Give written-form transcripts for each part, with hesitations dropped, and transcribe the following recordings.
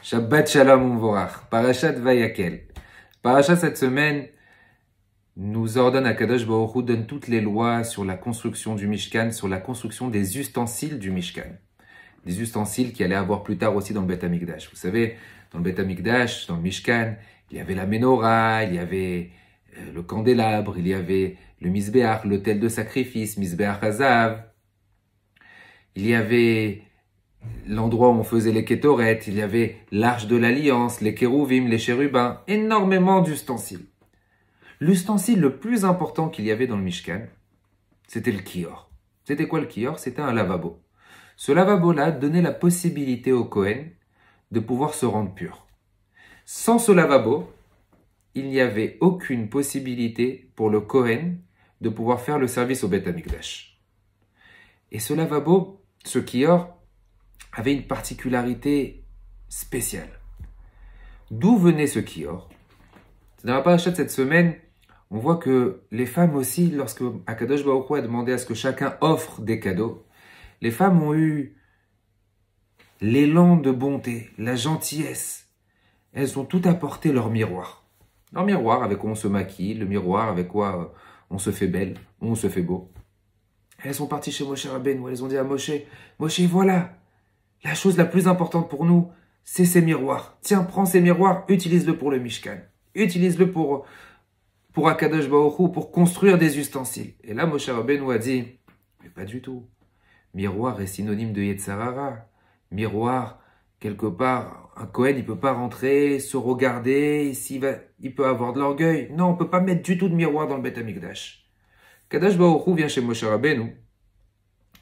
Shabbat Shalom Umvorach. Parashat Vayakel. Parashat cette semaine nous ordonne à Kadosh Baruch Hu, donne toutes les lois sur la construction du Mishkan, sur la construction des ustensiles du Mishkan. Des ustensiles qui allaient avoir plus tard aussi dans le Beth Amikdash. Vous savez, dans le Beth Amikdash, dans le Mishkan, il y avait la Menorah, il y avait le candélabre, il y avait le Mizbeach, l'autel de sacrifice, Mizbeach Hazav. Il y avait l'endroit où on faisait les kétoret, il y avait l'arche de l'alliance, les kérouvim, les chérubins, énormément d'ustensiles. L'ustensile le plus important qu'il y avait dans le Mishkan, c'était le kior. C'était quoi le kior? C'était un lavabo. Ce lavabo-là donnait la possibilité au Kohen de pouvoir se rendre pur. Sans ce lavabo, il n'y avait aucune possibilité pour le Kohen de pouvoir faire le service au Beth Amikdash. Et ce lavabo, ce kior, avait une particularité spéciale. D'où venait ce kior? Dans la parasha de cette semaine, on voit que les femmes aussi, lorsque Akadosh Baruch Hu a demandé à ce que chacun offre des cadeaux, les femmes ont eu l'élan de bonté, la gentillesse. Elles ont tout apporté leur miroir. Leur miroir avec quoi on se maquille, le miroir avec quoi on se fait belle, on se fait beau. Elles sont parties chez Moshe Rabbeinu, elles ont dit à Moshe, Moshe, voilà, la chose la plus importante pour nous, c'est ces miroirs. Tiens, prends ces miroirs, utilise-le pour le Mishkan. Utilise-le pour Akadosh Baruch Hu, pour construire des ustensiles. Et là, Moshe Rabbeinu a dit, mais pas du tout. Miroir est synonyme de Yetzarara. Miroir, quelque part, un Kohen, il peut pas rentrer, se regarder, il peut avoir de l'orgueil. Non, on peut pas mettre du tout de miroir dans le Beth Amikdash. Akadosh Baruch Hu vient chez Moshe Rabbeinu,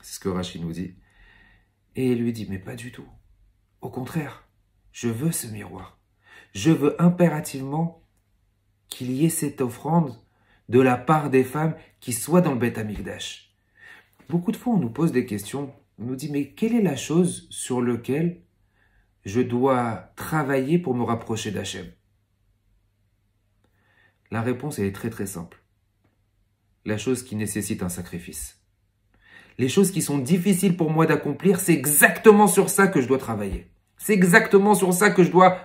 c'est ce que Rashi nous dit, et il lui dit, mais pas du tout. Au contraire, je veux ce miroir. Je veux impérativement qu'il y ait cette offrande de la part des femmes qui soit dans le Beth Amikdash. Beaucoup de fois, on nous pose des questions. On nous dit, mais quelle est la chose sur laquelle je dois travailler pour me rapprocher d'Hachem? La réponse, elle est très très simple. La chose qui nécessite un sacrifice. Les choses qui sont difficiles pour moi d'accomplir, c'est exactement sur ça que je dois travailler. C'est exactement sur ça que je dois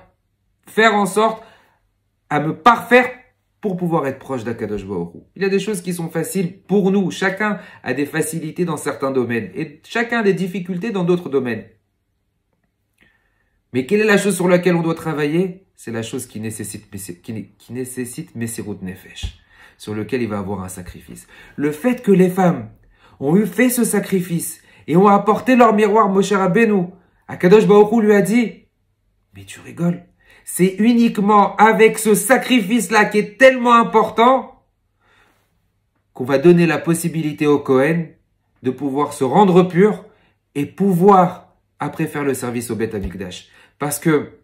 faire en sorte à me parfaire pour pouvoir être proche d'Akadosh Baruch Hu. Il y a des choses qui sont faciles pour nous. Chacun a des facilités dans certains domaines et chacun a des difficultés dans d'autres domaines. Mais quelle est la chose sur laquelle on doit travailler? C'est la chose qui nécessite Messirut Nefesh, sur lequel il va avoir un sacrifice. Le fait que les femmes ont eu fait ce sacrifice et ont apporté leur miroir, Moshe Rabbeinu, Akadosh Baruch Hu lui a dit, mais tu rigoles, c'est uniquement avec ce sacrifice-là qui est tellement important qu'on va donner la possibilité au Kohen de pouvoir se rendre pur et pouvoir après faire le service au Beth Amikdash. Parce que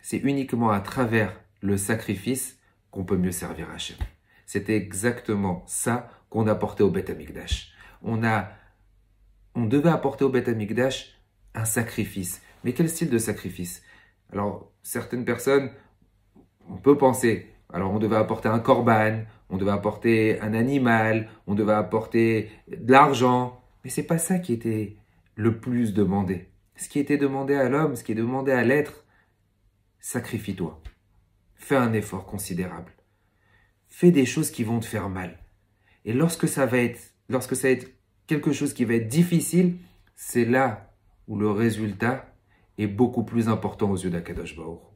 c'est uniquement à travers le sacrifice qu'on peut mieux servir Hachem. C'était exactement ça qu'on apportait au Beth Amikdash. On devait apporter au Beth Amikdash un sacrifice. Mais quel style de sacrifice? Alors, certaines personnes, on peut penser, alors on devait apporter un korban, on devait apporter un animal, on devait apporter de l'argent. Mais c'est pas ça qui était le plus demandé. Ce qui était demandé à l'homme, ce qui est demandé à l'être, sacrifie-toi. Fais un effort considérable. Fais des choses qui vont te faire mal. Et lorsque ça va être quelque chose qui va être difficile, c'est là où le résultat est beaucoup plus important aux yeux d'Akadosh Baruch Hu.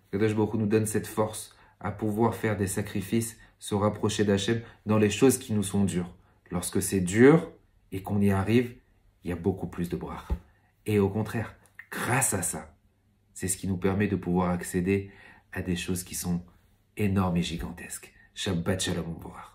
Akadosh Baruch Hu nous donne cette force à pouvoir faire des sacrifices, se rapprocher d'Hachem dans les choses qui nous sont dures. Lorsque c'est dur et qu'on y arrive, il y a beaucoup plus de bracha. Et au contraire, grâce à ça, c'est ce qui nous permet de pouvoir accéder à des choses qui sont énormes et gigantesques. Shabbat Shalom Umvorach.